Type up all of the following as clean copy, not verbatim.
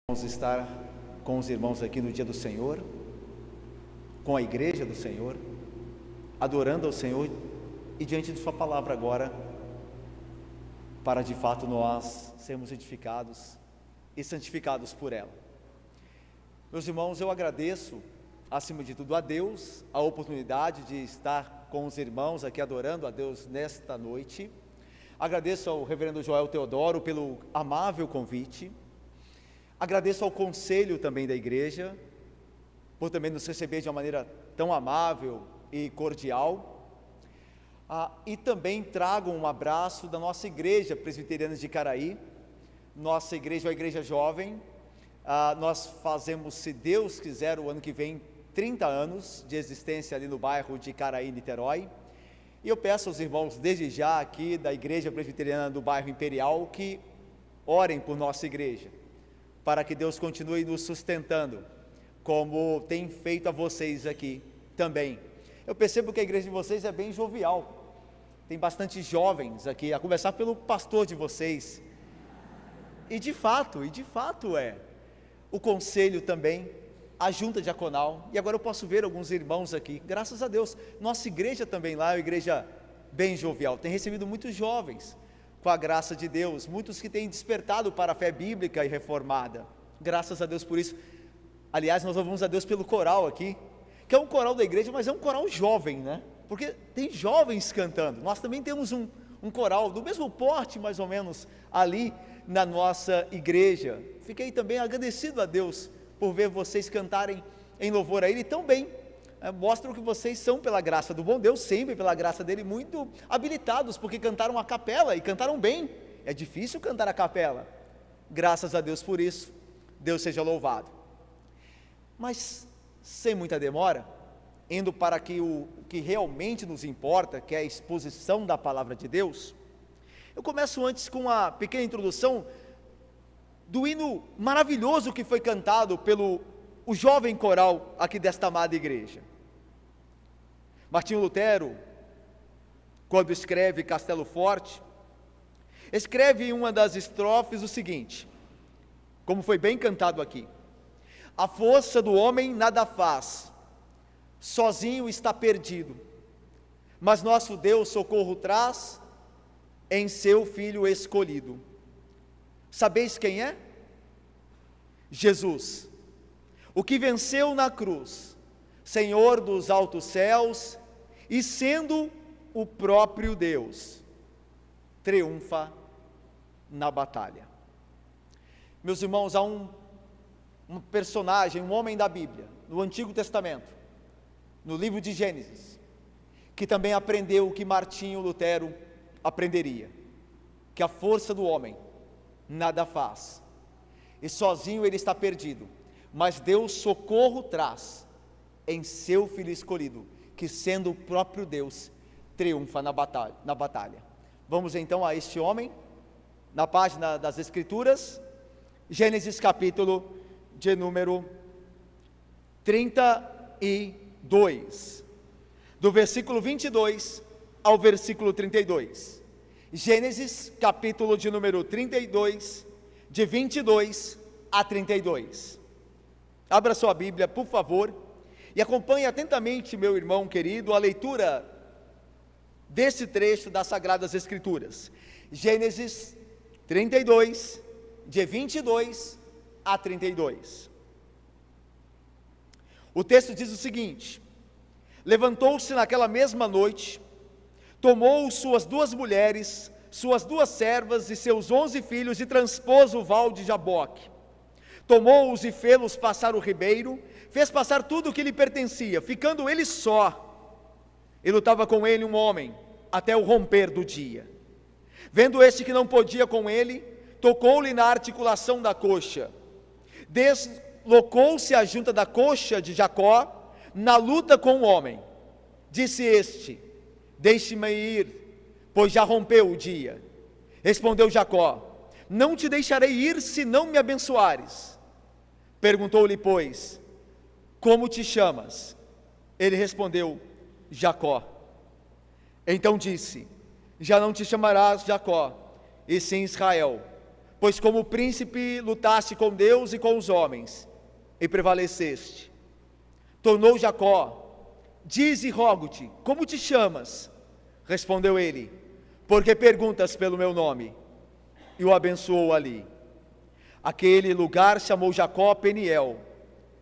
Vamos estar com os irmãos aqui no dia do Senhor, com a igreja do Senhor, adorando ao Senhor e diante de sua palavra agora, para de fato nós sermos edificados e santificados por ela. Meus irmãos, eu agradeço acima de tudo a Deus a oportunidade de estar com os irmãos aqui adorando a Deus nesta noite. Agradeço ao reverendo Joel Teodoro pelo amável convite. Agradeço ao conselho também da igreja, por também nos receber de uma maneira tão amável e cordial. E também trago um abraço da nossa igreja presbiteriana de Caraí. Nossa igreja é uma igreja jovem. Nós fazemos, se Deus quiser, o ano que vem, 30 anos de existência ali no bairro de Caraí, Niterói. E eu peço aos irmãos, desde já aqui da igreja presbiteriana do bairro Imperial, que orem por nossa igreja, para que Deus continue nos sustentando, como tem feito a vocês aqui também. Eu percebo que a igreja de vocês é bem jovial, tem bastante jovens aqui, a começar pelo pastor de vocês, e de fato é, o conselho também, a junta diaconal, e agora eu posso ver alguns irmãos aqui, graças a Deus. Nossa igreja também lá é uma igreja bem jovial, tem recebido muitos jovens, com a graça de Deus, muitos que têm despertado para a fé bíblica e reformada, graças a Deus por isso. Aliás, nós louvamos a Deus pelo coral aqui, que é um coral da igreja, mas é um coral jovem, né? Porque tem jovens cantando. Nós também temos um coral do mesmo porte, mais ou menos, ali na nossa igreja. Fiquei também agradecido a Deus por ver vocês cantarem em louvor a Ele tão bem. Mostram que vocês são, pela graça do bom Deus, sempre pela graça dele, muito habilitados, porque cantaram a capela e cantaram bem. É difícil cantar a capela, graças a Deus por isso. Deus seja louvado. Mas sem muita demora, indo para o que realmente nos importa, que é a exposição da palavra de Deus, eu começo antes com uma pequena introdução do hino maravilhoso que foi cantado pelo jovem coral aqui desta amada igreja. Martinho Lutero, quando escreve Castelo Forte, escreve em uma das estrofes o seguinte, como foi bem cantado aqui: a força do homem nada faz, sozinho está perdido, mas nosso Deus socorro traz em seu Filho escolhido. Sabeis quem é? Jesus, o que venceu na cruz, Senhor dos altos céus, e sendo o próprio Deus, triunfa na batalha. Meus irmãos, há um personagem, um homem da Bíblia, no Antigo Testamento, no livro de Gênesis, que também aprendeu o que Martinho Lutero aprenderia, que a força do homem nada faz, e sozinho ele está perdido, mas Deus socorro traz em seu Filho escolhido, que sendo o próprio Deus, triunfa na batalha. Vamos então a este homem, na página das Escrituras, Gênesis capítulo de número 32, do versículo 22 ao versículo 32. Gênesis capítulo de número 32, de 22 a 32. Abra sua Bíblia, por favor, e acompanhe atentamente, meu irmão querido, a leitura desse trecho das Sagradas Escrituras. Gênesis 32, de 22 a 32. O texto diz o seguinte: levantou-se naquela mesma noite, tomou suas 2 mulheres, suas 2 servas e seus 11 filhos e transpôs o val de Jaboque. Tomou-os e fê-los passar o ribeiro, fez passar tudo o que lhe pertencia, ficando ele só, e lutava com ele um homem, até o romper do dia. Vendo este que não podia com ele, tocou-lhe na articulação da coxa, deslocou-se a junta da coxa de Jacó, na luta com o homem. Disse este: deixe-me ir, pois já rompeu o dia. Respondeu Jacó: não te deixarei ir, se não me abençoares. Perguntou-lhe, pois, como te chamas? Ele respondeu: Jacó. Então disse: já não te chamarás Jacó, e sim Israel, pois como príncipe lutaste com Deus e com os homens, e prevaleceste. Tornou Jacó: dize, rogo-te, como te chamas? Respondeu ele: porque perguntas pelo meu nome? E o abençoou ali. Aquele lugar chamou Jacó Peniel,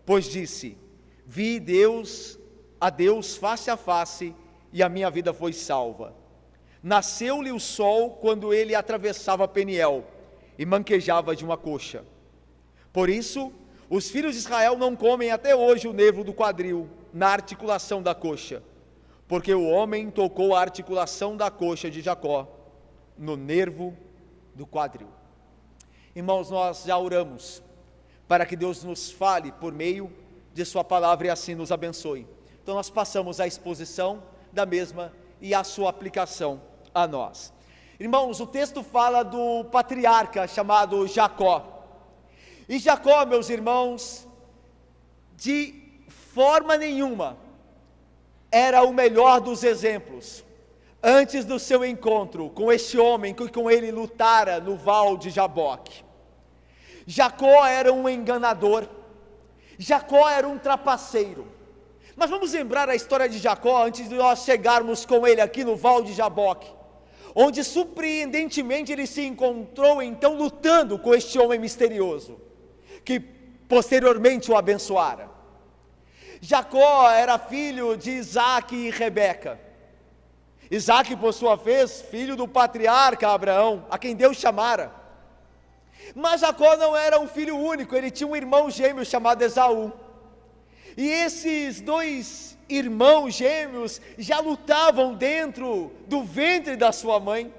pois disse: vi a Deus face a face, e a minha vida foi salva. Nasceu-lhe o sol quando ele atravessava Peniel, e manquejava de uma coxa. Por isso, os filhos de Israel não comem até hoje o nervo do quadril, na articulação da coxa, porque o homem tocou a articulação da coxa de Jacó, no nervo do quadril. Irmãos, nós já oramos para que Deus nos fale por meio de sua palavra e assim nos abençoe. Então nós passamos a exposição da mesma e a sua aplicação a nós. Irmãos, o texto fala do patriarca chamado Jacó. E Jacó, meus irmãos, de forma nenhuma era o melhor dos exemplos. Antes do seu encontro com este homem que com ele lutara no val de Jaboque, Jacó era um enganador, Jacó era um trapaceiro. Mas vamos lembrar a história de Jacó antes de nós chegarmos com ele aqui no val de Jaboque, onde surpreendentemente ele se encontrou então lutando com este homem misterioso, que posteriormente o abençoara. Jacó era filho de Isaque e Rebeca. Isaque, por sua vez, filho do patriarca Abraão, a quem Deus chamara. Mas Jacó não era um filho único, ele tinha um irmão gêmeo chamado Esaú. E esses dois irmãos gêmeos já lutavam dentro do ventre da sua mãe.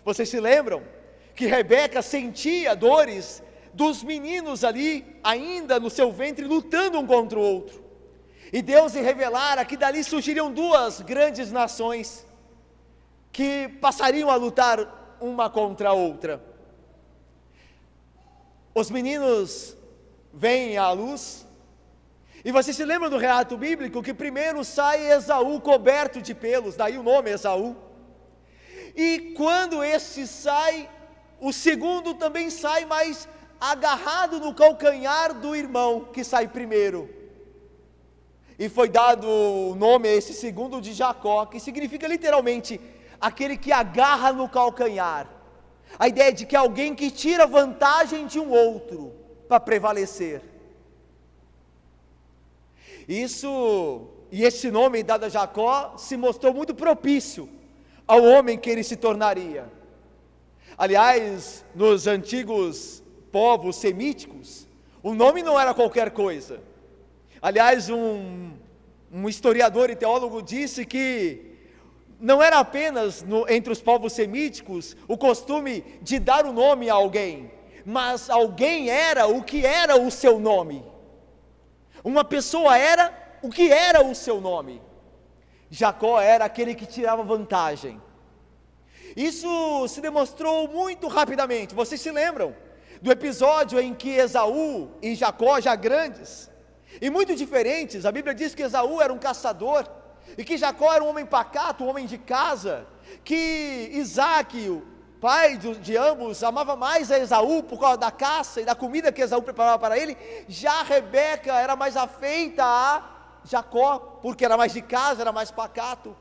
Vocês se lembram que Rebeca sentia dores dos meninos ali, ainda no seu ventre, lutando um contra o outro. E Deus lhe revelara que dali surgiriam duas grandes nações, que passariam a lutar uma contra a outra. Os meninos vêm à luz, e vocês se lembram do relato bíblico que primeiro sai Esaú coberto de pelos, daí o nome Esaú. E quando este sai, o segundo também sai, mas agarrado no calcanhar do irmão que sai primeiro. E foi dado o nome a esse segundo de Jacó, que significa literalmente aquele que agarra no calcanhar. A ideia de que alguém que tira vantagem de um outro para prevalecer. E esse nome dado a Jacó se mostrou muito propício ao homem que ele se tornaria. Aliás, nos antigos povos semíticos, o nome não era qualquer coisa. Aliás, um historiador e teólogo disse que não era apenas entre os povos semíticos o costume de dar o nome a alguém, mas alguém era o que era o seu nome. Uma pessoa era o que era o seu nome. Jacó era aquele que tirava vantagem. Isso se demonstrou muito rapidamente. Vocês se lembram do episódio em que Esaú e Jacó, já grandes e muito diferentes, a Bíblia diz que Esaú era um caçador, e que Jacó era um homem pacato, um homem de casa, que Isaque, o pai de ambos, amava mais a Esaú por causa da caça e da comida que Esaú preparava para ele. Já Rebeca era mais afeita a Jacó, porque era mais de casa, era mais pacato.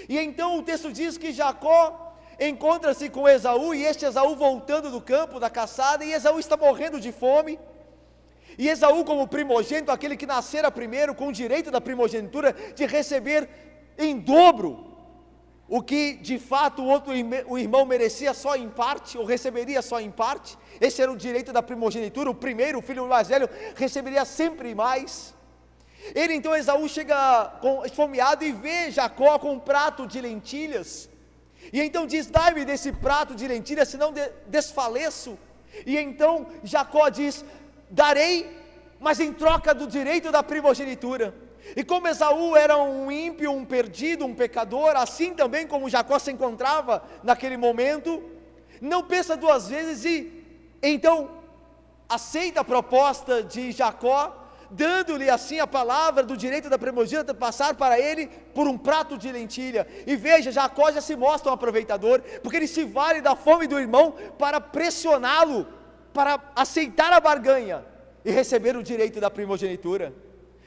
E então o texto diz que Jacó encontra-se com Esaú, e este Esaú voltando do campo da caçada, e Esaú está morrendo de fome. E Esaú, como primogênito, aquele que nascera primeiro, com o direito da primogenitura, de receber em dobro o que de fato o irmão merecia só em parte, ou receberia só em parte. Esse era o direito da primogenitura. O primeiro, o filho mais velho, receberia sempre mais. Ele então, Esaú, chega esfomeado e vê Jacó com um prato de lentilhas, e então diz: dai-me desse prato de lentilhas, senão desfaleço. E então Jacó diz: darei, mas em troca do direito da primogenitura. E como Esaú era um ímpio, um perdido, um pecador, assim também como Jacó se encontrava naquele momento, não pensa duas vezes e então aceita a proposta de Jacó, dando-lhe assim a palavra do direito da primogênita passar para ele por um prato de lentilha. E veja, Jacó já se mostra um aproveitador, porque ele se vale da fome do irmão para pressioná-lo para aceitar a barganha e receber o direito da primogenitura.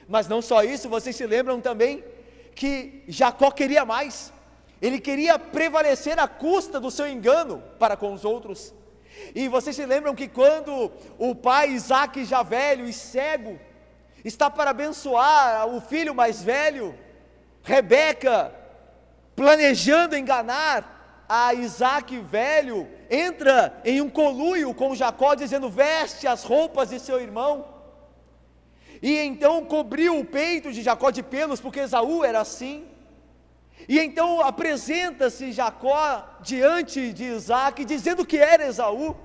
Mas não só isso, vocês se lembram também que Jacó queria mais. Ele queria prevalecer à custa do seu engano para com os outros. E vocês se lembram que quando o pai Isaque, já velho e cego, está para abençoar o filho mais velho, Rebeca, planejando enganar a Isaque velho, entra em um conluio com Jacó, dizendo: veste as roupas de seu irmão. E então cobriu o peito de Jacó de pelos, porque Esaú era assim. E então apresenta-se Jacó diante de Isaque, dizendo que era Esaú.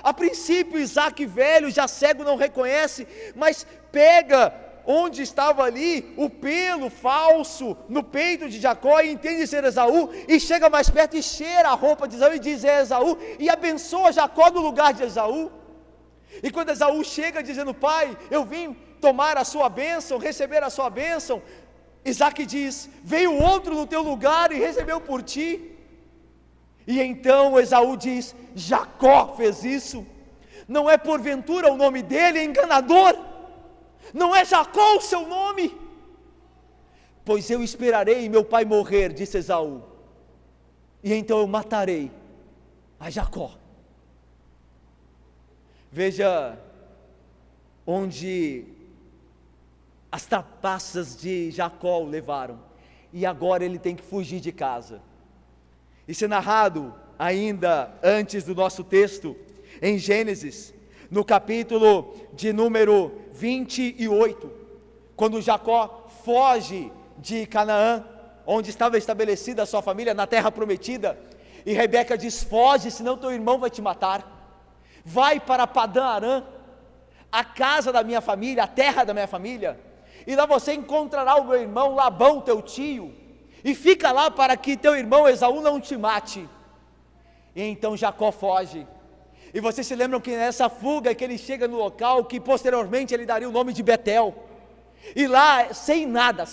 A princípio Isaque velho, já cego, não reconhece, mas pega onde estava ali o pelo falso no peito de Jacó e entende ser Esaú, e chega mais perto e cheira a roupa de Esaú e diz: é Esaú, e abençoa Jacó no lugar de Esaú. E quando Esaú chega dizendo: pai, eu vim tomar a sua bênção, receber a sua bênção, Isaque diz: veio outro no teu lugar e recebeu por ti. E então Esaú diz: Jacó fez isso. Não é porventura o nome dele enganador? Não é Jacó o seu nome? Pois eu esperarei meu pai morrer, disse Esaú, e então eu matarei a Jacó. Veja onde as trapaças de Jacó o levaram, e agora ele tem que fugir de casa. Isso é narrado ainda antes do nosso texto, em Gênesis, no capítulo de número 28, quando Jacó foge de Canaã, onde estava estabelecida a sua família, na terra prometida, e Rebeca diz: foge, senão teu irmão vai te matar, vai para Padã Arã, a casa da minha família, a terra da minha família, e lá você encontrará o meu irmão Labão, teu tio, e fica lá para que teu irmão Esaú não te mate. E então Jacó foge, e vocês se lembram que nessa fuga que ele chega no local, que posteriormente ele daria o nome de Betel, e lá sem nada,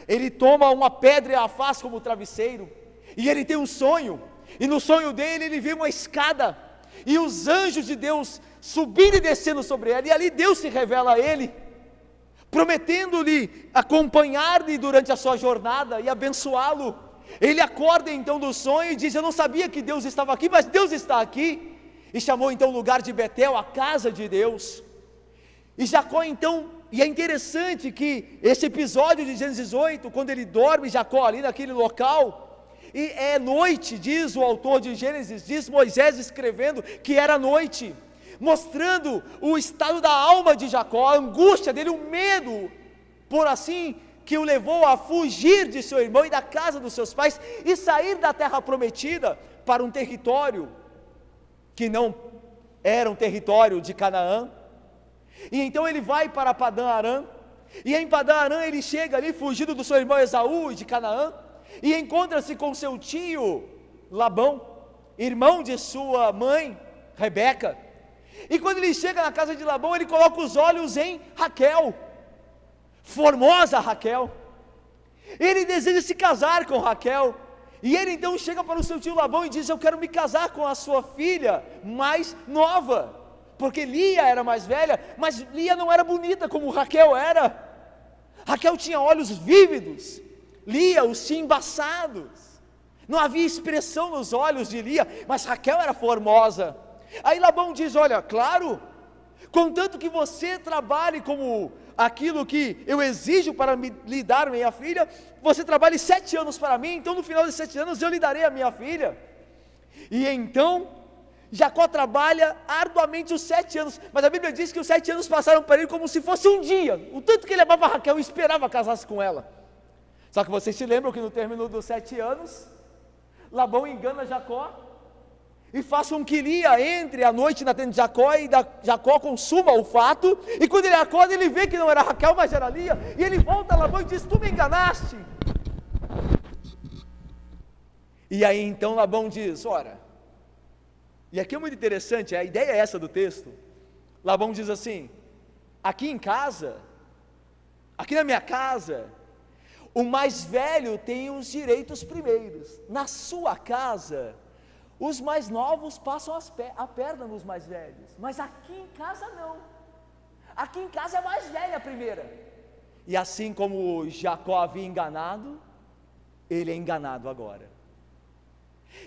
ele toma uma pedra e a faz como travesseiro, e ele tem um sonho, e no sonho dele ele vê uma escada, e os anjos de Deus subindo e descendo sobre ela, e ali Deus se revela a ele, prometendo-lhe acompanhar-lhe durante a sua jornada e abençoá-lo. Ele acorda então do sonho e diz: eu não sabia que Deus estava aqui, mas Deus está aqui, e chamou então o lugar de Betel, a casa de Deus. E Jacó então, e é interessante que esse episódio de Gênesis 8, quando ele dorme, Jacó ali naquele local, e é noite, diz o autor de Gênesis, diz Moisés escrevendo que era noite, mostrando o estado da alma de Jacó, a angústia dele, o medo, por assim, que o levou a fugir de seu irmão e da casa dos seus pais, e sair da terra prometida para um território que não era um território de Canaã. E então ele vai para Padã Arã, e em Padã Arã ele chega ali fugido do seu irmão Esaú e de Canaã, e encontra-se com seu tio Labão, irmão de sua mãe Rebeca. E quando ele chega na casa de Labão, ele coloca os olhos em Raquel, formosa Raquel. Ele deseja se casar com Raquel, e ele então chega para o seu tio Labão e diz: eu quero me casar com a sua filha mais nova, porque Lia era mais velha, mas Lia não era bonita como Raquel era. Raquel tinha olhos vívidos, Lia os tinha embaçados, não havia expressão nos olhos de Lia, mas Raquel era formosa. Aí Labão diz: olha, claro, contanto que você trabalhe como aquilo que eu exijo para lhe dar minha filha, você trabalhe 7 anos para mim, então no final de 7 anos eu lhe darei a minha filha. E então Jacó trabalha arduamente os 7 anos, mas a Bíblia diz que os 7 anos passaram para ele como se fosse um dia, o tanto que ele amava Raquel e esperava casar-se com ela. Só que vocês se lembram que no término dos 7 anos, Labão engana Jacó, e faz com que Lia entre à noite na tenda de Jacó, e Jacó consuma o fato, e quando ele acorda ele vê que não era Raquel, mas era Lia, e ele volta a Labão e diz: tu me enganaste. E aí então Labão diz: ora, e aqui é muito interessante, a ideia é essa do texto. Labão diz assim: aqui em casa, aqui na minha casa, o mais velho tem os direitos primeiros, na sua casa, Os mais novos passam a perna nos mais velhos, mas aqui em casa não. Aqui em casa é mais velha a primeira. E assim como Jacó havia enganado, ele é enganado agora.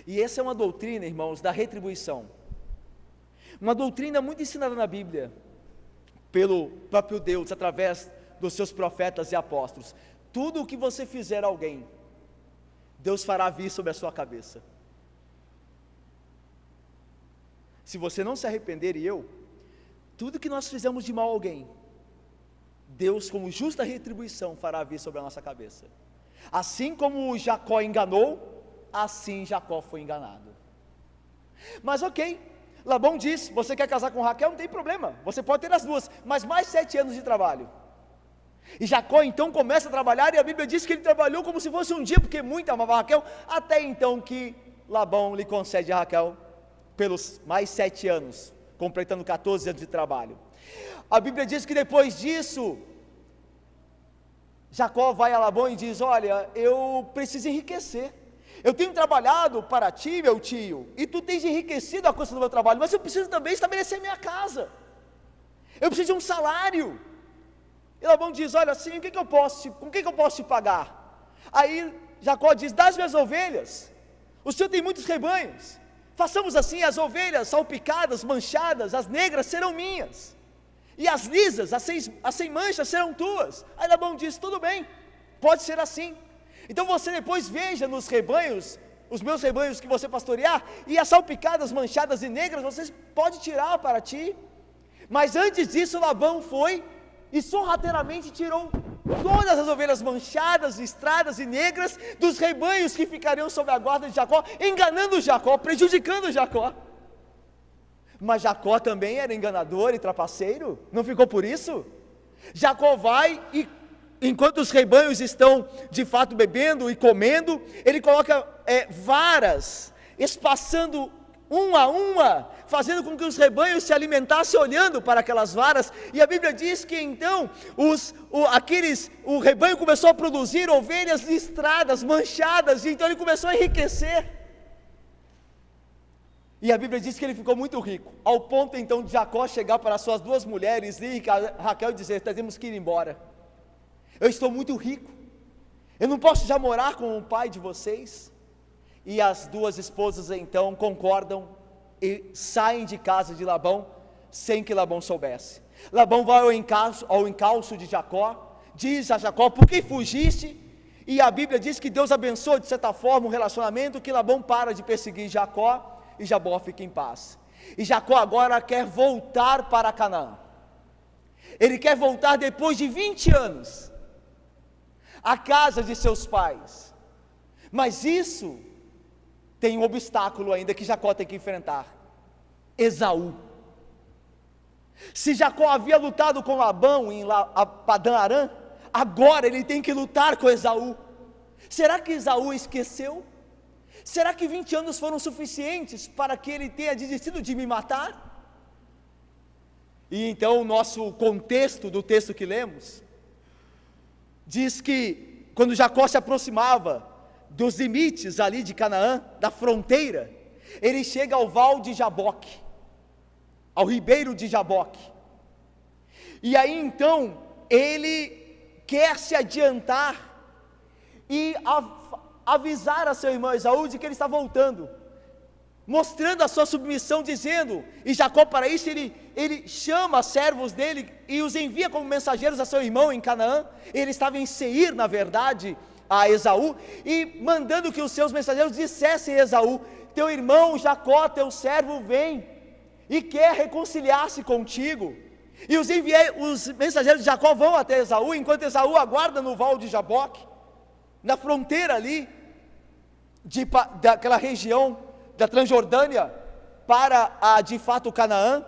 E essa é uma doutrina, irmãos, da retribuição. Uma doutrina muito ensinada na Bíblia, pelo próprio Deus, através dos seus profetas e apóstolos. Tudo o que você fizer a alguém, Deus fará vir sobre a sua cabeça. Se você não se arrepender, tudo que nós fizemos de mal a alguém, Deus, como justa retribuição, fará vir sobre a nossa cabeça. Assim como Jacó enganou, assim Jacó foi enganado. Mas ok, Labão disse: você quer casar com Raquel? Não tem problema, você pode ter as duas, mas mais 7 anos de trabalho. E Jacó então começa a trabalhar, e a Bíblia diz que ele trabalhou como se fosse um dia, porque muito amava Raquel, até então que Labão lhe concede a Raquel pelos mais 7 anos, completando 14 anos de trabalho. A Bíblia diz que depois disso, Jacó vai a Labão e diz: olha, eu preciso enriquecer, eu tenho trabalhado para ti, meu tio, e tu tens enriquecido a custa do meu trabalho, mas eu preciso também estabelecer minha casa, eu preciso de um salário. E Labão diz: olha, assim, com que eu posso te pagar? Aí Jacó diz: das minhas ovelhas, o senhor tem muitos rebanhos, façamos assim, as ovelhas salpicadas, manchadas, as negras serão minhas, e as lisas, as sem manchas serão tuas. Aí Labão diz: tudo bem, pode ser assim. Então você depois veja nos rebanhos, os meus rebanhos que você pastorear, e as salpicadas, manchadas e negras, você pode tirar para ti. Mas antes disso, Labão foi e sorrateiramente tirou todas as ovelhas manchadas, listradas e negras dos rebanhos que ficariam sob a guarda de Jacó, enganando Jacó, prejudicando Jacó. Mas Jacó também era enganador e trapaceiro, não ficou por isso? Jacó vai e, enquanto os rebanhos estão de fato bebendo e comendo, ele coloca varas, espaçando uma, fazendo com que os rebanhos se alimentassem olhando para aquelas varas, e a Bíblia diz que então o rebanho começou a produzir ovelhas listradas, manchadas, e então ele começou a enriquecer, e a Bíblia diz que ele ficou muito rico, ao ponto então de Jacó chegar para suas 2 mulheres, Lia e Raquel, e dizer: temos que ir embora, eu estou muito rico, eu não posso já morar com o pai de vocês. E as 2 esposas então concordam e saem de casa de Labão, sem que Labão soubesse. Labão vai ao encalço de Jacó, diz a Jacó: por que fugiste? E a Bíblia diz que Deus abençoa de certa forma o relacionamento, que Labão para de perseguir Jacó, e Jacó fica em paz. E Jacó agora quer voltar para Canaã, ele quer voltar depois de 20 anos, à casa de seus pais, mas isso tem um obstáculo ainda que Jacó tem que enfrentar: Esaú. Se Jacó havia lutado com Labão em Padã Arã, agora ele tem que lutar com Esaú. Será que Esaú esqueceu? Será que 20 anos foram suficientes para que ele tenha desistido de me matar? E então o nosso contexto do texto que lemos diz que quando Jacó se aproximava dos limites ali de Canaã, da fronteira, ele chega ao val de Jaboque, ao ribeiro de Jaboque, e aí então ele quer se adiantar e avisar a seu irmão Esaú de que ele está voltando, mostrando a sua submissão, dizendo, e Jacó para isso ele chama servos dele e os envia como mensageiros a seu irmão em Canaã. Ele estava em Seir, na verdade, a Esaú, e mandando que os seus mensageiros dissessem a Esaú: teu irmão Jacó, teu servo, vem e quer reconciliar-se contigo. E os mensageiros de Jacó vão até Esaú, enquanto Esaú aguarda no val de Jaboque, na fronteira ali, daquela região da Transjordânia, para de fato Canaã.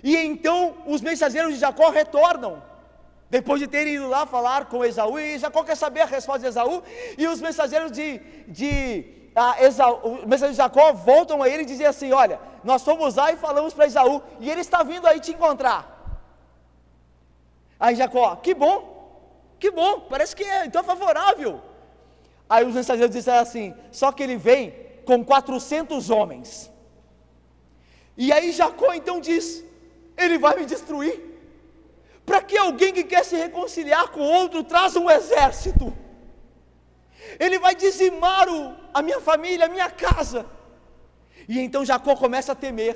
E então os mensageiros de Jacó retornam, depois de terem ido lá falar com Esaú, e Jacó quer saber a resposta de Esaú, e os mensageiros os mensageiros de Jacó voltam a ele e dizem assim: olha, nós fomos lá e falamos para Esaú, e ele está vindo aí te encontrar. Aí Jacó: que bom, parece que então é favorável. Aí os mensageiros disseram assim: só que ele vem com 400 homens. E aí Jacó então diz: ele vai me destruir. Para que alguém que quer se reconciliar com outro traz um exército? Ele vai dizimar a minha família, a minha casa. E então Jacó começa a temer.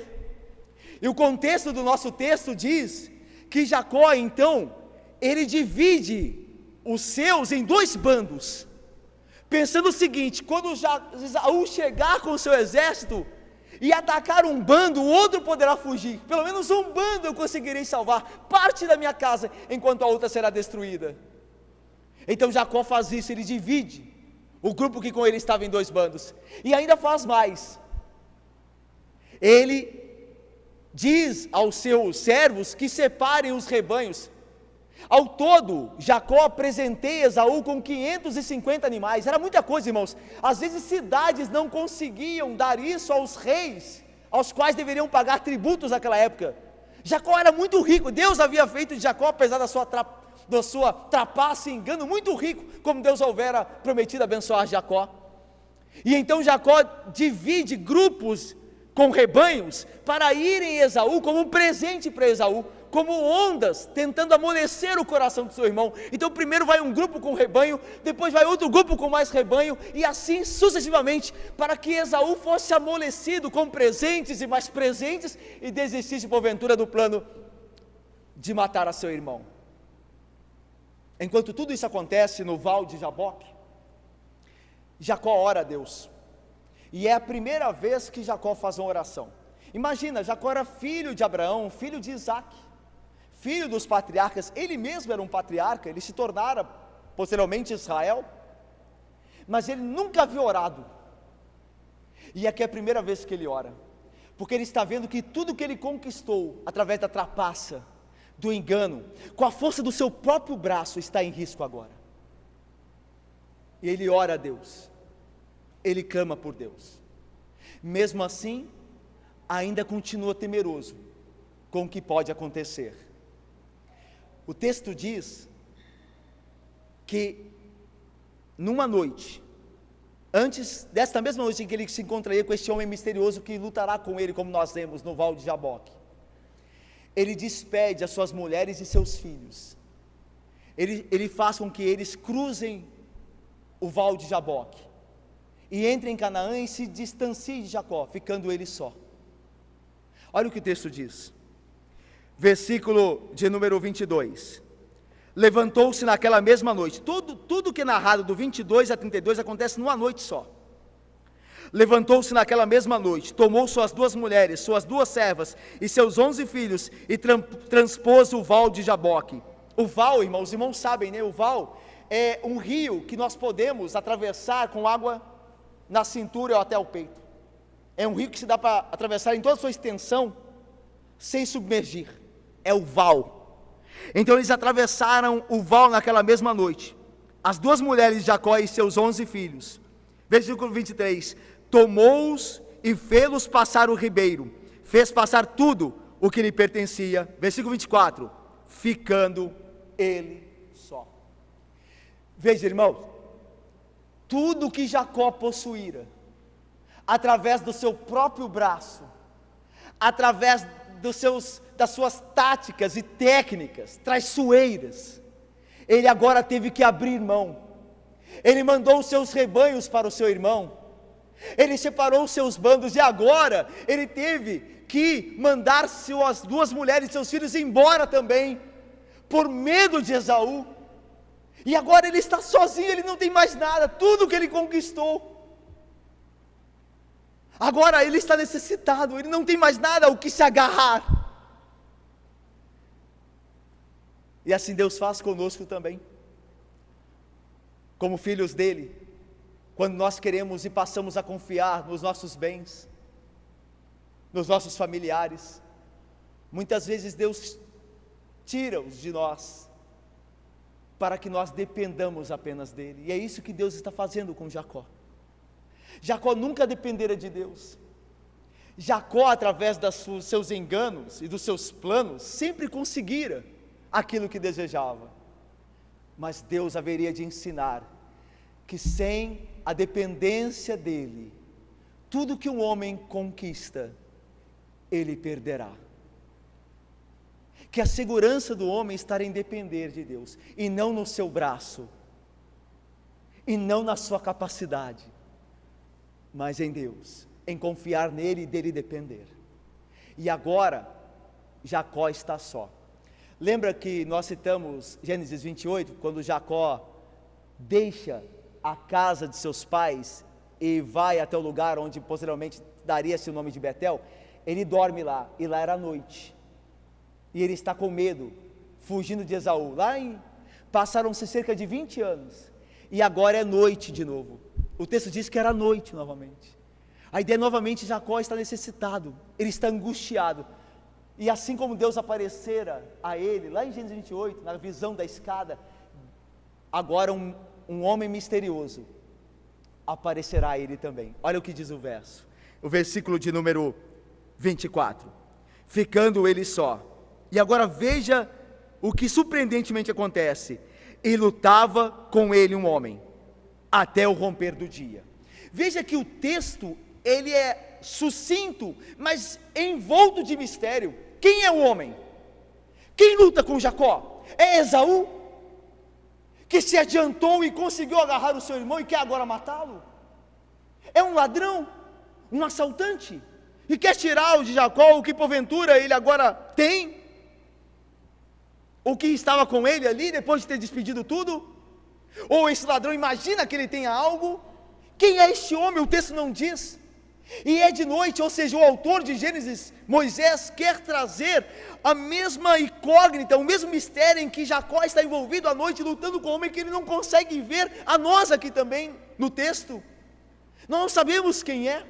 E o contexto do nosso texto diz que Jacó então, ele divide os seus em 2 bandos, pensando o seguinte: quando Esaú chegar com o seu exército e atacar um bando, o outro poderá fugir, pelo menos um bando eu conseguirei salvar, parte da minha casa, enquanto a outra será destruída. Então Jacó faz isso, ele divide o grupo que com ele estava em 2 bandos, e ainda faz mais, ele diz aos seus servos que separem os rebanhos. Ao todo, Jacó presenteia Esaú com 550 animais, era muita coisa, irmãos. Às vezes cidades não conseguiam dar isso aos reis, aos quais deveriam pagar tributos naquela época. Jacó era muito rico, Deus havia feito de Jacó, apesar da sua trapaça e engano, muito rico, como Deus houvera prometido abençoar Jacó. E então Jacó divide grupos com rebanhos para irem a Esaú como um presente para Esaú, como ondas tentando amolecer o coração do seu irmão. Então primeiro vai um grupo com rebanho, depois vai outro grupo com mais rebanho, e assim sucessivamente, para que Esaú fosse amolecido com presentes e mais presentes, e desistisse porventura do plano de matar a seu irmão. Enquanto tudo isso acontece no Val de Jaboque, Jacó ora a Deus, e é a primeira vez que Jacó faz uma oração. Imagina, Jacó era filho de Abraão, filho de Isaac, filho dos patriarcas, ele mesmo era um patriarca, ele se tornara posteriormente Israel, mas ele nunca havia orado, e aqui é a primeira vez que ele ora, porque ele está vendo que tudo que ele conquistou, através da trapaça, do engano, com a força do seu próprio braço, está em risco agora, e ele ora a Deus, ele clama por Deus, mesmo assim, ainda continua temeroso com o que pode acontecer. O texto diz que numa noite, antes desta mesma noite em que ele se encontraria com este homem misterioso que lutará com ele, como nós vemos no Val de Jaboque, ele despede as suas mulheres e seus filhos, ele faz com que eles cruzem o Val de Jaboque, e entrem em Canaã e se distanciem de Jacó, ficando ele só. Olha o que o texto diz, versículo de número 22, levantou-se naquela mesma noite, tudo que é narrado do 22 a 32 acontece numa noite só. Levantou-se naquela mesma noite, tomou suas 2 mulheres, suas 2 servas e seus 11 filhos e transpôs o Val de Jaboque. O Val, irmãos, os irmãos sabem, né? O Val é um rio que nós podemos atravessar com água na cintura ou até o peito. É um rio que se dá para atravessar em toda a sua extensão sem submergir, é o Val. Então eles atravessaram o Val naquela mesma noite, as 2 mulheres de Jacó e seus 11 filhos. Versículo 23, tomou-os e fê-los passar o ribeiro, fez passar tudo o que lhe pertencia. Versículo 24, ficando ele só. Veja, irmãos, tudo que Jacó possuíra, através do seu próprio braço, através das suas táticas e técnicas traiçoeiras, ele agora teve que abrir mão. Ele mandou os seus rebanhos para o seu irmão, ele separou os seus bandos, e agora ele teve que mandar suas 2 mulheres e seus filhos embora também, por medo de Esaú. E agora ele está sozinho, ele não tem mais nada, tudo que ele conquistou. Agora ele está necessitado, ele não tem mais nada ao que se agarrar. E assim Deus faz conosco também, como filhos dele, quando nós queremos e passamos a confiar nos nossos bens, nos nossos familiares, muitas vezes Deus tira-os de nós, para que nós dependamos apenas dele, e é isso que Deus está fazendo com Jacó. Jacó nunca dependera de Deus. Jacó, através dos seus enganos e dos seus planos, sempre conseguira aquilo que desejava, mas Deus haveria de ensinar que sem a dependência dele, tudo que um homem conquista, ele perderá. Que a segurança do homem está em depender de Deus, e não no seu braço, e não na sua capacidade, mas em Deus, em confiar nele e dele depender. E agora, Jacó está só. Lembra que nós citamos Gênesis 28, quando Jacó deixa a casa de seus pais e vai até o lugar onde posteriormente daria-se o nome de Betel? Ele dorme lá, e lá era noite, e ele está com medo, fugindo de Esaú. Passaram-se cerca de 20 anos, e agora é noite de novo. O texto diz que era noite novamente. A ideia novamente, Jacó está necessitado, ele está angustiado, e assim como Deus aparecera a ele, lá em Gênesis 28, na visão da escada, agora um homem misterioso aparecerá a ele também. Olha o que diz o versículo de número 24, ficando ele só. E agora veja o que surpreendentemente acontece: e lutava com ele um homem, até o romper do dia. Veja que o texto, ele é sucinto, mas envolto de mistério. Quem é o homem? Quem luta com Jacó? É Esaú, que se adiantou e conseguiu agarrar o seu irmão e quer agora matá-lo? É um ladrão, um assaltante, e quer tirar de Jacó o que porventura ele agora tem, o que estava com ele ali depois de ter despedido tudo? Ou esse ladrão imagina que ele tenha algo? Quem é este homem? O texto não diz. E é de noite, ou seja, o autor de Gênesis, Moisés, quer trazer a mesma incógnita, o mesmo mistério em que Jacó está envolvido à noite, lutando com um homem que ele não consegue ver, a nós aqui também no texto. Nós não sabemos quem é,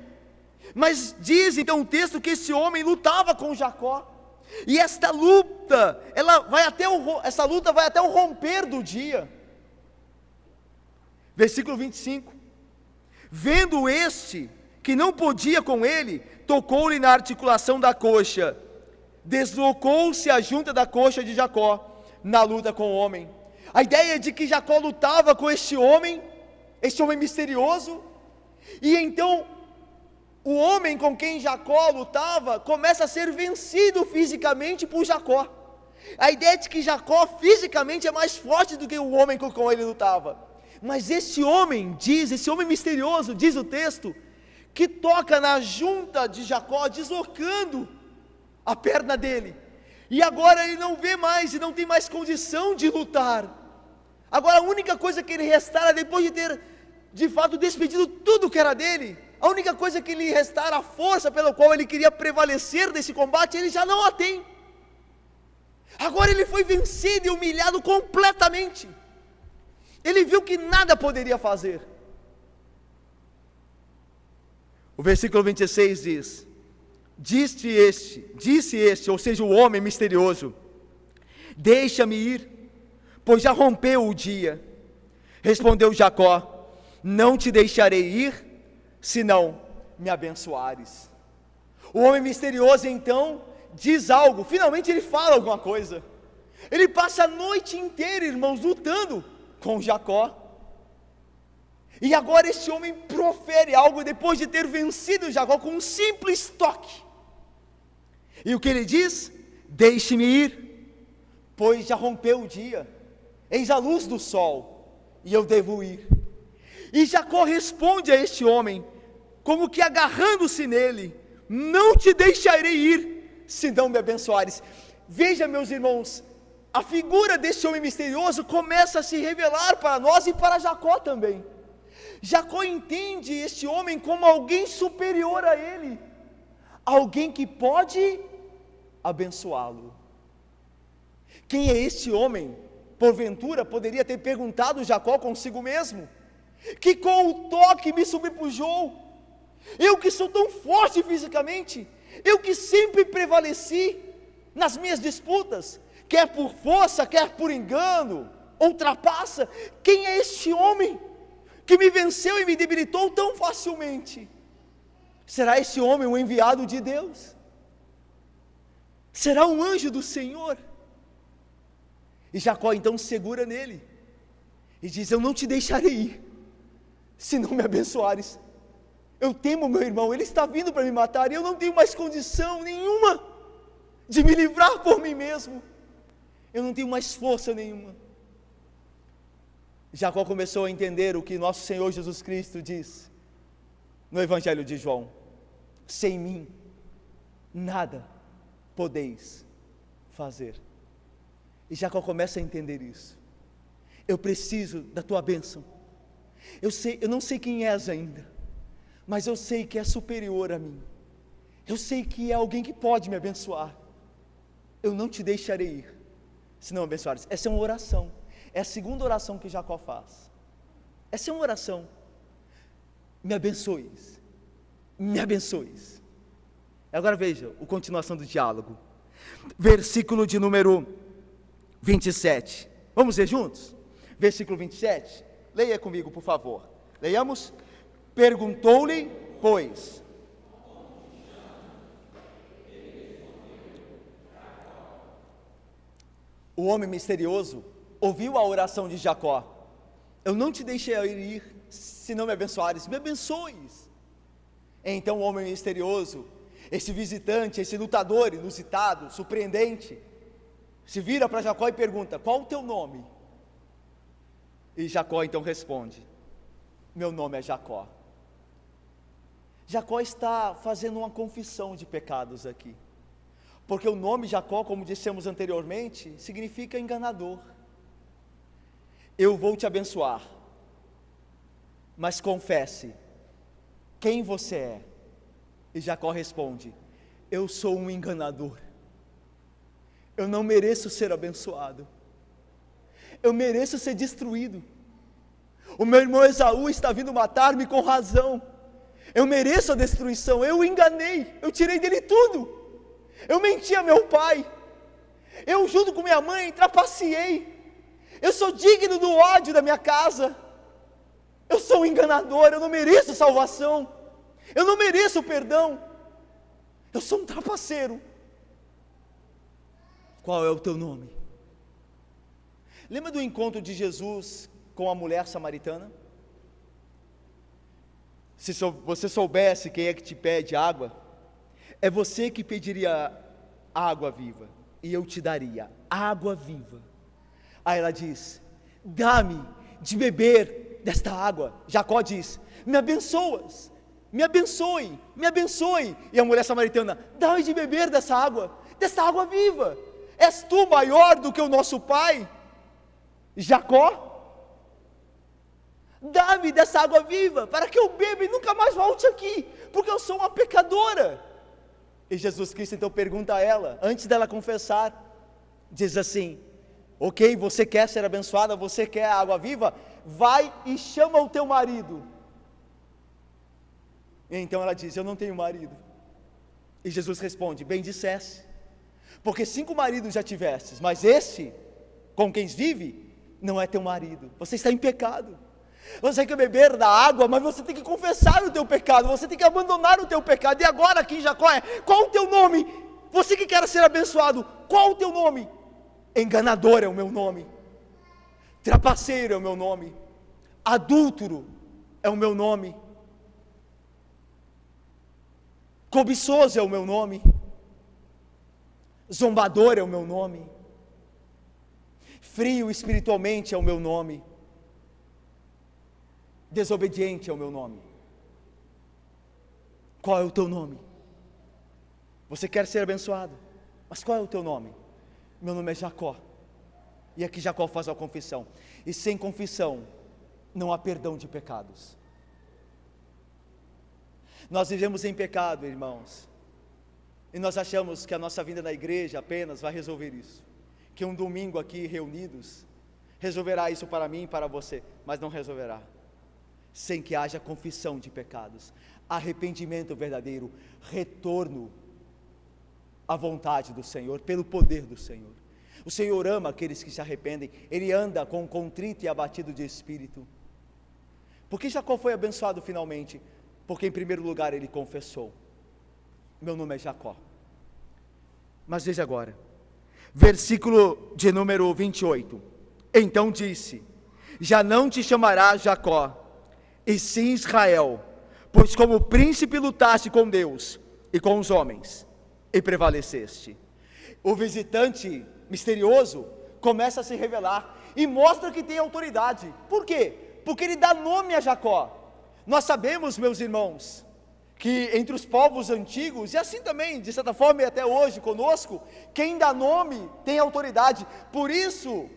mas diz então o texto que esse homem lutava com Jacó, e esta luta, essa luta vai até o romper do dia. Versículo 25, vendo este, que não podia com ele, tocou-lhe na articulação da coxa, deslocou-se a junta da coxa de Jacó, na luta com o homem. A ideia de que Jacó lutava com este homem misterioso, e então, o homem com quem Jacó lutava, começa a ser vencido fisicamente por Jacó. A ideia de que Jacó fisicamente é mais forte do que o homem com quem ele lutava. Mas esse homem misterioso, diz o texto, que toca na junta de Jacó, deslocando a perna dele, e agora ele não vê mais, e não tem mais condição de lutar. Agora a única coisa que ele restara, depois de ter de fato despedido tudo que era dele, a única coisa que lhe restara, a força pela qual ele queria prevalecer desse combate, ele já não a tem. Agora ele foi vencido e humilhado completamente. Ele viu que nada poderia fazer. O versículo 26 diz: disse este, ou seja, o homem misterioso: deixa-me ir, pois já rompeu o dia. Respondeu Jacó: não te deixarei ir, se não me abençoares. O homem misterioso então diz algo, finalmente ele fala alguma coisa. Ele passa a noite inteira, irmãos, lutando com Jacó. E agora este homem profere algo depois de ter vencido Jacó com um simples toque. E o que ele diz? Deixe-me ir, pois já rompeu o dia, eis a luz do sol, e eu devo ir. E Jacó responde a este homem, como que agarrando-se nele: não te deixarei ir, se não me abençoares. Veja, meus irmãos, a figura deste homem misterioso começa a se revelar para nós e para Jacó também. Jacó entende este homem como alguém superior a ele, alguém que pode abençoá-lo. Quem é este homem? Porventura poderia ter perguntado Jacó consigo mesmo, que com o toque me sobrepujou, eu que sou tão forte fisicamente, eu que sempre prevaleci nas minhas disputas, quer por força, quer por engano, ultrapassa. Quem é este homem que me venceu e me debilitou tão facilmente? Será este homem um enviado de Deus? Será um anjo do Senhor? E Jacó então segura nele e diz: eu não te deixarei ir, se não me abençoares. Eu temo meu irmão, ele está vindo para me matar, e eu não tenho mais condição nenhuma de me livrar por mim mesmo. Eu não tenho mais força nenhuma. Jacó começou a entender o que nosso Senhor Jesus Cristo diz no Evangelho de João: sem mim, nada podeis fazer. E Jacó começa a entender isso. Eu preciso da tua bênção. Eu não sei quem és ainda, mas eu sei que é superior a mim. Eu sei que é alguém que pode me abençoar. Eu não te deixarei ir, se não abençoares. Essa é uma oração. É a segunda oração que Jacó faz. Essa é uma oração. Me abençoes. Me abençoes. Agora veja a continuação do diálogo. Versículo de número 27. Vamos ler juntos? Versículo 27. Leia comigo, por favor. Leiamos. Perguntou-lhe, pois. O homem misterioso ouviu a oração de Jacó. Eu não te deixarei ir, se não me abençoares. Me abençoes. Então o homem misterioso, esse visitante, esse lutador inusitado, surpreendente, se vira para Jacó e pergunta: qual o teu nome? E Jacó então responde: meu nome é Jacó. Jacó está fazendo uma confissão de pecados aqui, porque o nome Jacó, como dissemos anteriormente, significa enganador. Eu vou te abençoar, mas confesse quem você é. E Jacó responde: eu sou um enganador. Eu não mereço ser abençoado. Eu mereço ser destruído. O meu irmão Esaú está vindo matar-me com razão. Eu mereço a destruição. Eu o enganei, eu tirei dele tudo. Eu menti a meu pai. Eu, junto com minha mãe, trapaceei. Eu sou digno do ódio da minha casa. Eu sou um enganador. Eu não mereço salvação. Eu não mereço perdão. Eu sou um trapaceiro. Qual é o teu nome? Lembra do encontro de Jesus com a mulher samaritana? Se você soubesse quem é que te pede água, é você que pediria água viva, e eu te daria água viva. Aí ela diz: dá-me de beber desta água. Jacó diz: me abençoas, me abençoe, me abençoe. E a mulher samaritana: dá-me de beber dessa água viva. És tu maior do que o nosso pai, Jacó? Dá-me dessa água viva, para que eu beba e nunca mais volte aqui, porque eu sou uma pecadora. E Jesus Cristo então pergunta a ela, antes dela confessar, diz assim: ok, você quer ser abençoada, você quer a água viva? Vai e chama o teu marido. E então ela diz: eu não tenho marido. E Jesus responde: bem disseste, porque 5 maridos já tivestes, mas esse, com quem vive, não é teu marido. Você está em pecado. Você quer beber da água, mas você tem que confessar o teu pecado, você tem que abandonar o teu pecado. E agora aqui, Jacó, qual o teu nome? Você que quer ser abençoado, qual o teu nome? Enganador é o meu nome, trapaceiro é o meu nome, adúltero é o meu nome, cobiçoso é o meu nome, zombador é o meu nome, frio espiritualmente é o meu nome, desobediente é o meu nome. Qual é o teu nome? Você quer ser abençoado, mas qual é o teu nome? Meu nome é Jacó. E aqui Jacó faz a confissão, e sem confissão não há perdão de pecados. Nós vivemos em pecado, irmãos, e nós achamos que a nossa vinda na igreja apenas vai resolver isso, que um domingo aqui reunidos resolverá isso para mim e para você, mas não resolverá, sem que haja confissão de pecados, arrependimento verdadeiro, retorno à vontade do Senhor, pelo poder do Senhor. O Senhor ama aqueles que se arrependem, Ele anda com contrito e abatido de espírito. Por que Jacó foi abençoado finalmente? Porque em primeiro lugar ele confessou: meu nome é Jacó. Mas veja agora, versículo de número 28, então disse: já não te chamarás Jacó, e sim Israel, pois como príncipe lutaste com Deus e com os homens, e prevaleceste. O visitante misterioso começa a se revelar, e mostra que tem autoridade. Por quê? Porque ele dá nome a Jacó. Nós sabemos, meus irmãos, que entre os povos antigos, e assim também, de certa forma, e até hoje conosco, quem dá nome tem autoridade. Por isso,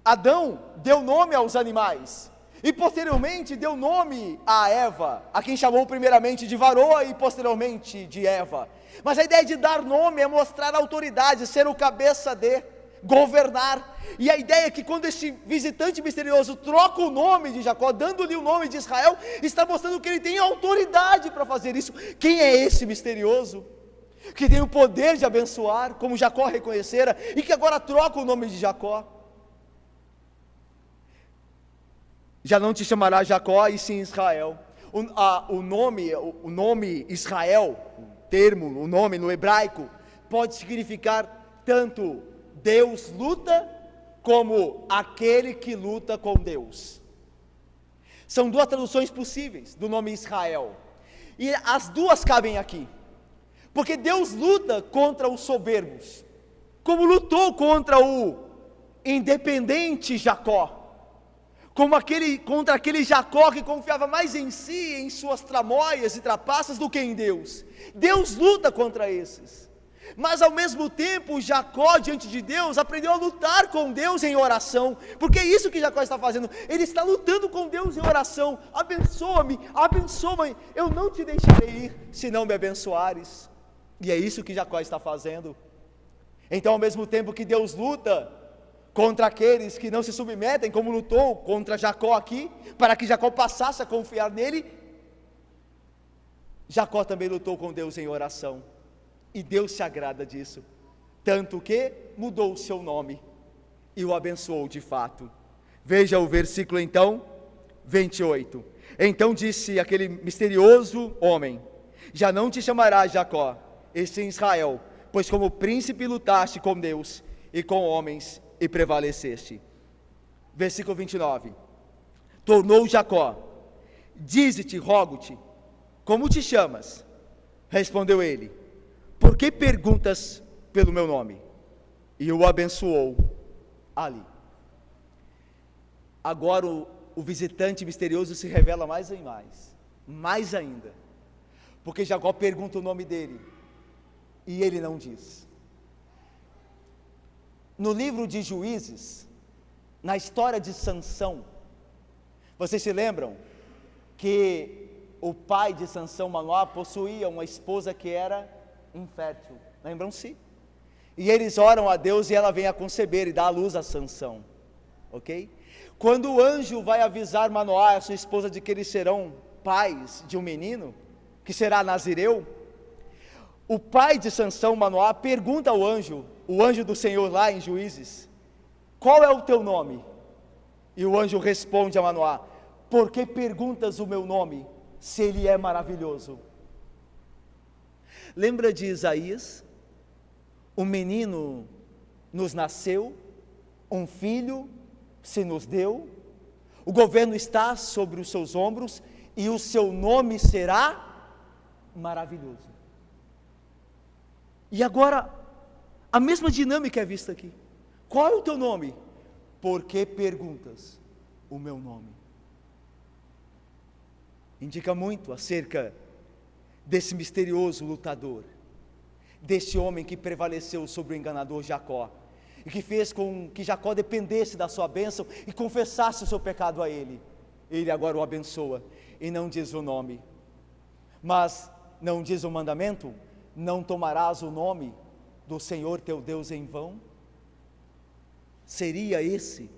Adão deu nome aos animais, e posteriormente deu nome a Eva, a quem chamou primeiramente de varoa e posteriormente de Eva. Mas a ideia de dar nome é mostrar autoridade, ser o cabeça de, governar. E a ideia é que quando este visitante misterioso troca o nome de Jacó, dando-lhe o nome de Israel, está mostrando que ele tem autoridade para fazer isso. Quem é esse misterioso? Que tem o poder de abençoar, como Jacó reconhecera, e que agora troca o nome de Jacó. Já não te chamará Jacó, e sim Israel. O nome Israel, o nome no hebraico, pode significar tanto Deus luta, como aquele que luta com Deus. São duas traduções possíveis do nome Israel, e as duas cabem aqui, porque Deus luta contra os soberbos, como lutou contra o independente Jacó, como contra aquele Jacó que confiava mais em si, em suas tramóias e trapaças, do que em Deus. Deus luta contra esses. Mas ao mesmo tempo, Jacó diante de Deus aprendeu a lutar com Deus em oração, porque é isso que Jacó está fazendo. Ele está lutando com Deus em oração. Abençoa-me, abençoa-me, eu não te deixarei ir se não me abençoares. E é isso que Jacó está fazendo. Então, ao mesmo tempo que Deus luta contra aqueles que não se submetem, como lutou contra Jacó aqui, para que Jacó passasse a confiar nele, Jacó também lutou com Deus em oração. E Deus se agrada disso, tanto que mudou o seu nome e o abençoou de fato. Veja o versículo então, 28. Então disse aquele misterioso homem: já não te chamarás Jacó, e sim Israel, pois como príncipe lutaste com Deus e com homens e prevaleceste. Versículo 29. Tornou Jacó: dize-te, rogo-te, como te chamas? Respondeu ele: por que perguntas pelo meu nome? E o abençoou ali. Agora o visitante misterioso se revela mais ainda, porque Jacó pergunta o nome dele, e ele não diz. No livro de Juízes, na história de Sansão, vocês se lembram que o pai de Sansão, Manoá, possuía uma esposa que era infértil, lembram-se? E eles oram a Deus e ela vem a conceber e dá à luz a Sansão, ok? Quando o anjo vai avisar Manoá, a sua esposa, de que eles serão pais de um menino, que será nazireu, o pai de Sansão, Manoá, pergunta ao anjo, o anjo do Senhor lá em Juízes: qual é o teu nome? E o anjo responde a Manoá: por que perguntas o meu nome, se ele é maravilhoso? Lembra de Isaías? Um menino nos nasceu, um filho se nos deu, o governo está sobre os seus ombros, e o seu nome será maravilhoso. E agora, a mesma dinâmica é vista aqui. Qual é o teu nome? Por que perguntas o meu nome? Indica muito acerca desse misterioso lutador, deste homem que prevaleceu sobre o enganador Jacó, e que fez com que Jacó dependesse da sua bênção e confessasse o seu pecado a ele. Ele agora o abençoa, e não diz o nome, mas não diz o mandamento: não tomarás o nome do Senhor teu Deus em vão. Seria esse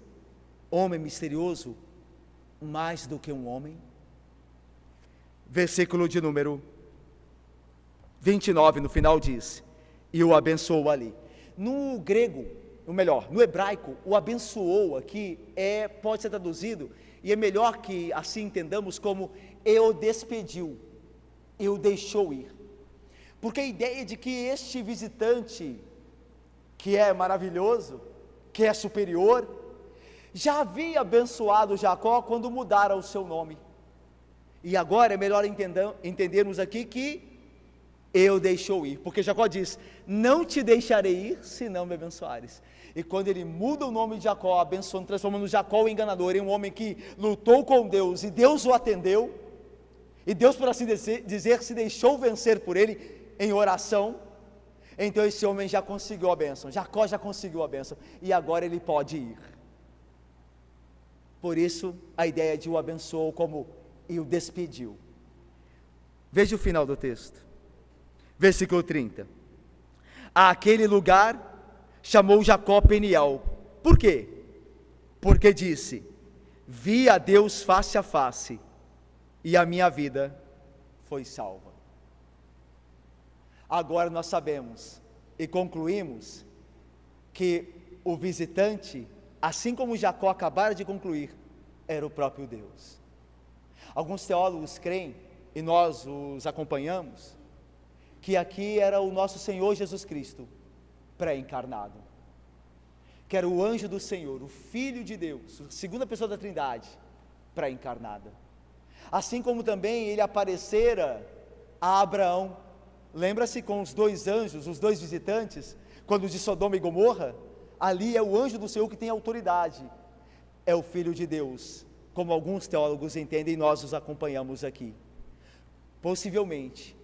homem misterioso mais do que um homem? Versículo de número 29, no final diz: e o abençoou ali. No grego, ou melhor, no hebraico, o abençoou aqui pode ser traduzido, e é melhor que assim entendamos, como e o despediu, e o deixou ir. Porque a ideia de que este visitante, que é maravilhoso, que é superior, já havia abençoado Jacó quando mudara o seu nome. E agora é melhor entendermos aqui que eu deixou ir, porque Jacó diz: não te deixarei ir se não me abençoares. E quando ele muda o nome de Jacó, abençoando, transformando Jacó o enganador em um homem que lutou com Deus e Deus o atendeu, e Deus, por assim dizer, se deixou vencer por ele em oração, então esse homem já conseguiu a bênção, Jacó já conseguiu a bênção, e agora ele pode ir. Por isso a ideia de o abençoou como e o despediu. Veja o final do texto, versículo 30. Aquele lugar chamou Jacó Peniel. Por quê? Porque disse: vi a Deus face a face, e a minha vida foi salva. Agora nós sabemos e concluímos que o visitante, assim como Jacó acabara de concluir, era o próprio Deus. Alguns teólogos creem, e nós os acompanhamos, que aqui era o nosso Senhor Jesus Cristo pré-encarnado, que era o anjo do Senhor, o Filho de Deus, a segunda pessoa da Trindade, pré-encarnada. Assim como também ele aparecera a Abraão, lembra-se, com os dois anjos, os dois visitantes, quando de Sodoma e Gomorra, ali é o anjo do Senhor que tem autoridade, é o Filho de Deus, como alguns teólogos entendem, nós os acompanhamos aqui. Possivelmente,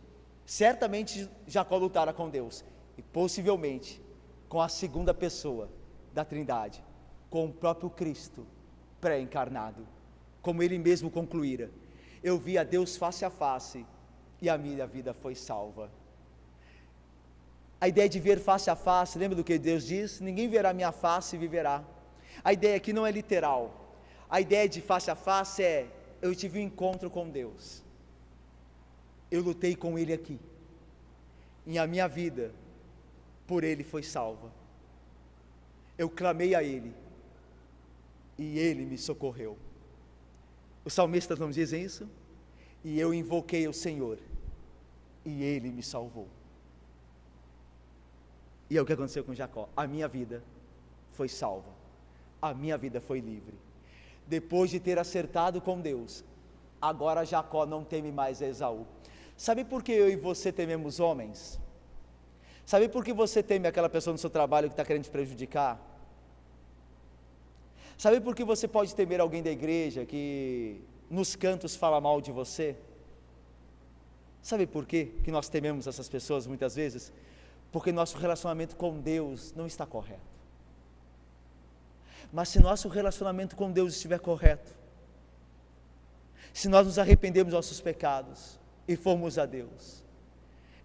certamente Jacó lutara com Deus, e possivelmente com a segunda pessoa da Trindade, com o próprio Cristo pré-encarnado, como ele mesmo concluíra: eu vi a Deus face a face, e a minha vida foi salva. A ideia de ver face a face, lembra do que Deus diz? Ninguém verá minha face e viverá. A ideia aqui não é literal, a ideia de face a face é: eu tive um encontro com Deus, eu lutei com Ele aqui, e a minha vida por Ele foi salva. Eu clamei a Ele, e Ele me socorreu. Os salmistas não dizem isso? E eu invoquei o Senhor, e Ele me salvou. E é o que aconteceu com Jacó. A minha vida foi salva, a minha vida foi livre. Depois de ter acertado com Deus, agora Jacó não teme mais a Esaú. Sabe por que eu e você tememos homens? Sabe por que você teme aquela pessoa no seu trabalho que está querendo te prejudicar? Sabe por que você pode temer alguém da igreja que nos cantos fala mal de você? Sabe por quê que nós tememos essas pessoas muitas vezes? Porque nosso relacionamento com Deus não está correto. Mas se nosso relacionamento com Deus estiver correto, se nós nos arrependermos dos nossos pecados e formos a Deus,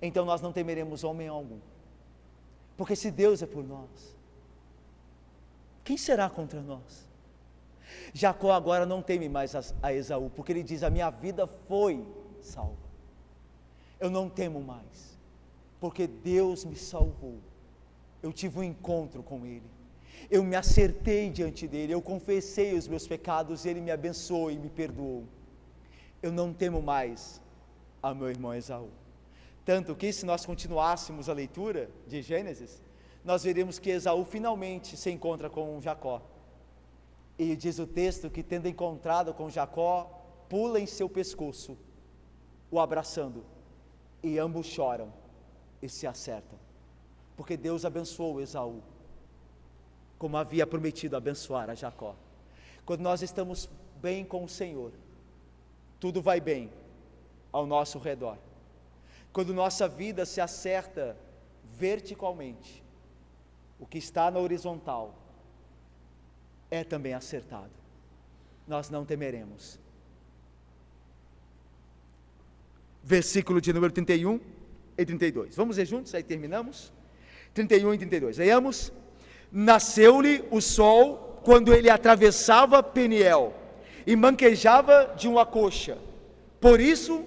então nós não temeremos homem algum. Porque se Deus é por nós, quem será contra nós? Jacó agora não teme mais a Esaú, porque ele diz: a minha vida foi salva. Eu não temo mais, porque Deus me salvou. Eu tive um encontro com Ele, eu me acertei diante dEle, eu confessei os meus pecados, Ele me abençoou e me perdoou. Eu não temo mais a meu irmão Esaú. Tanto que, se nós continuássemos a leitura de Gênesis, nós veremos que Esaú finalmente se encontra com Jacó, e diz o texto que, tendo encontrado com Jacó, pula em seu pescoço, o abraçando, e ambos choram e se acertam, porque Deus abençoou Esaú, como havia prometido abençoar a Jacó. Quando nós estamos bem com o Senhor, tudo vai bem ao nosso redor. Quando nossa vida se acerta verticalmente, o que está na horizontal é também acertado. Nós não temeremos. Versículo de número 31 e 32. Vamos ler juntos, aí terminamos. 31 e 32. Leiamos. Nasceu-lhe o sol quando ele atravessava Peniel e manquejava de uma coxa. Por isso,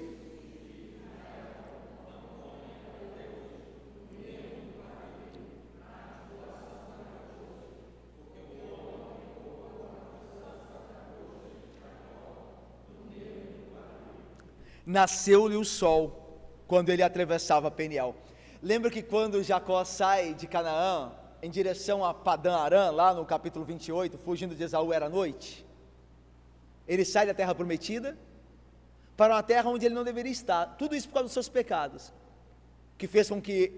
nasceu-lhe o sol quando ele atravessava Peniel. Lembra que quando Jacó sai de Canaã em direção a Padã Arã, lá no capítulo 28, fugindo de Esaú, era noite? Ele sai da terra prometida, para uma terra onde ele não deveria estar. Tudo isso por causa dos seus pecados, que fez com que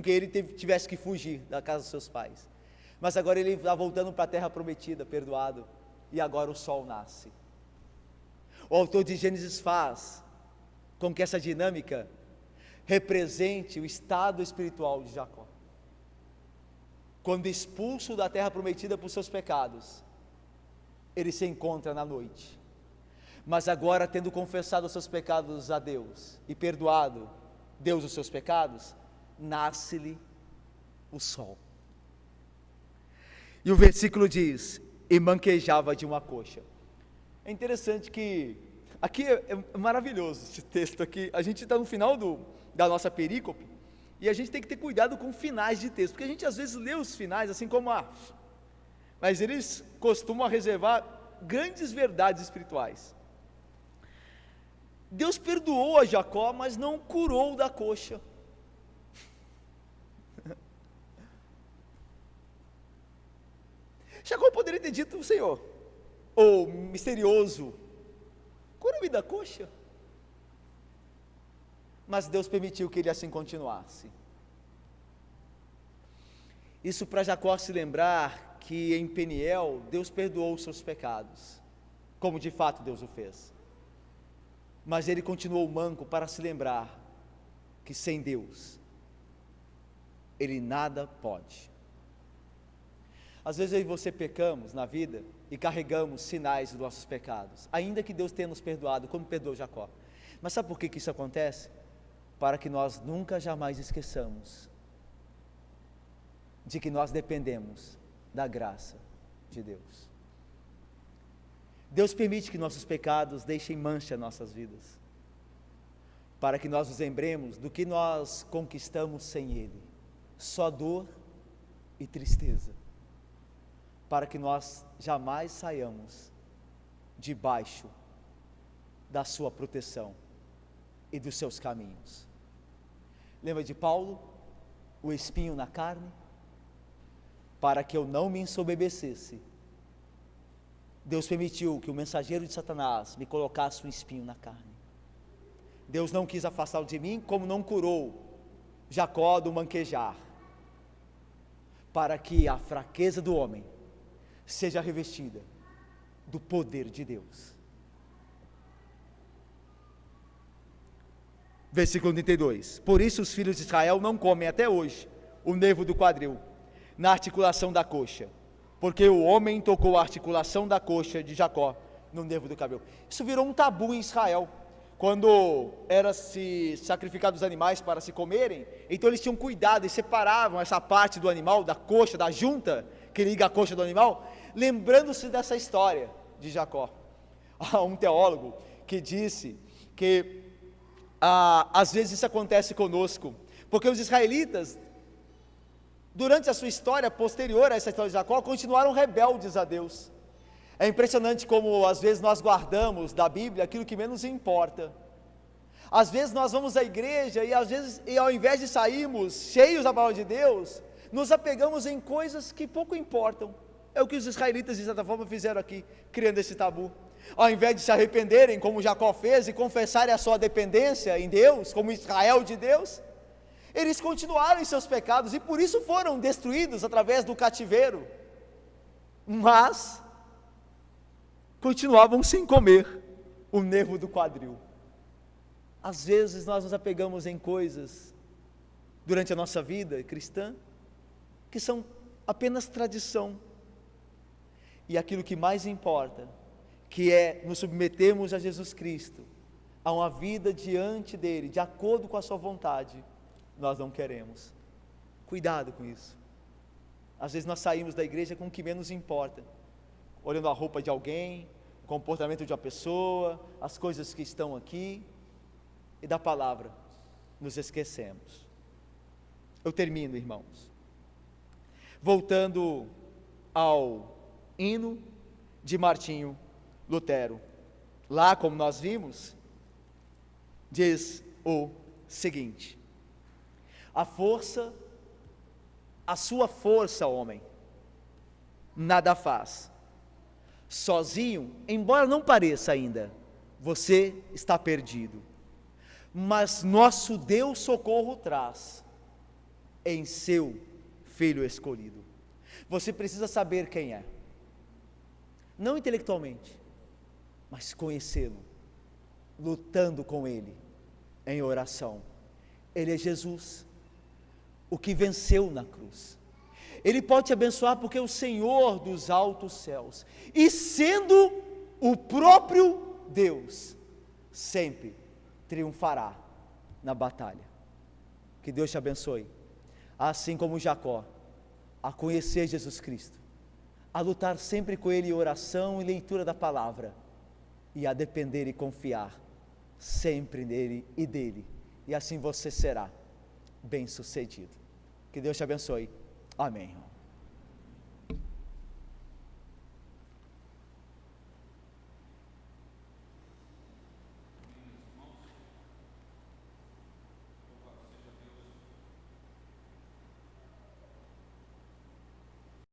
ele tivesse que fugir da casa dos seus pais. Mas agora ele está voltando para a terra prometida, perdoado, e agora o sol nasce. O autor de Gênesis faz com que essa dinâmica represente o estado espiritual de Jacó. Quando expulso da terra prometida por seus pecados, ele se encontra na noite. Mas agora, tendo confessado os seus pecados a Deus e perdoado Deus os seus pecados, nasce-lhe o sol. E o versículo diz: e manquejava de uma coxa. É interessante que, aqui é maravilhoso esse texto aqui, a gente está no final da nossa perícope, e a gente tem que ter cuidado com finais de texto, porque a gente às vezes lê os finais assim como, mas eles costumam reservar grandes verdades espirituais. Deus perdoou a Jacó, mas não curou da coxa. Jacó poderia ter dito: Senhor, ou misterioso, cura-me da coxa. Mas Deus permitiu que ele assim continuasse. Isso para Jacó se lembrar que em Peniel Deus perdoou os seus pecados, como de fato Deus o fez. Mas ele continuou manco para se lembrar que sem Deus ele nada pode. Às vezes eu e você pecamos na vida e carregamos sinais dos nossos pecados, ainda que Deus tenha nos perdoado, como perdoou Jacó. Mas sabe por que isso acontece? Para que nós nunca jamais esqueçamos de que nós dependemos da graça de Deus. Deus permite que nossos pecados deixem mancha em nossas vidas, para que nós nos lembremos do que nós conquistamos sem Ele, só dor e tristeza, para que nós jamais saiamos debaixo da sua proteção e dos seus caminhos. Lembra de Paulo, o espinho na carne? Para que eu não me ensoberbecesse, Deus permitiu que o mensageiro de Satanás me colocasse um espinho na carne. Deus não quis afastá-lo de mim, como não curou Jacó do manquejar, para que a fraqueza do homem seja revestida do poder de Deus. Versículo 32: por isso os filhos de Israel não comem até hoje o nervo do quadril, na articulação da coxa, porque o homem tocou a articulação da coxa de Jacó no nervo do cabelo. Isso virou um tabu em Israel, quando era se sacrificado os animais para se comerem, então eles tinham cuidado e separavam essa parte do animal, da coxa, da junta, que liga a coxa do animal, lembrando-se dessa história de Jacó. Há um teólogo que disse que às vezes isso acontece conosco, porque os israelitas, durante a sua história posterior a essa história de Jacó, continuaram rebeldes a Deus. É impressionante como às vezes nós guardamos da Bíblia aquilo que menos importa. Às vezes nós vamos à igreja e ao invés de sairmos cheios da palavra de Deus, nos apegamos em coisas que pouco importam. É o que os israelitas de certa forma fizeram aqui, criando esse tabu. Ao invés de se arrependerem, como Jacó fez, e confessarem a sua dependência em Deus, como Israel de Deus, eles continuaram em seus pecados e por isso foram destruídos através do cativeiro, mas continuavam sem comer o nervo do quadril. Às vezes nós nos apegamos em coisas durante a nossa vida cristã que são apenas tradição, e aquilo que mais importa, que é nos submetermos a Jesus Cristo, a uma vida diante dele, de acordo com a sua vontade, nós não queremos. Cuidado com isso. Às vezes nós saímos da igreja com o que menos importa, olhando a roupa de alguém, o comportamento de uma pessoa, as coisas que estão aqui, e da palavra nos esquecemos. Eu termino, irmãos, voltando ao hino de Martinho Lutero. Lá, como nós vimos, diz o seguinte: a sua força, homem, nada faz. Sozinho, embora não pareça ainda, você está perdido. Mas nosso Deus socorro traz em seu Filho escolhido. Você precisa saber quem é, não intelectualmente, mas conhecê-lo, lutando com Ele em oração. Ele é Jesus, o que venceu na cruz. Ele pode te abençoar porque é o Senhor dos altos céus, e sendo o próprio Deus, sempre triunfará na batalha. Que Deus te abençoe, assim como Jacó, a conhecer Jesus Cristo, a lutar sempre com Ele em oração e leitura da palavra, e a depender e confiar sempre nele e dele, e assim você será bem-sucedido. Que Deus te abençoe. Amém.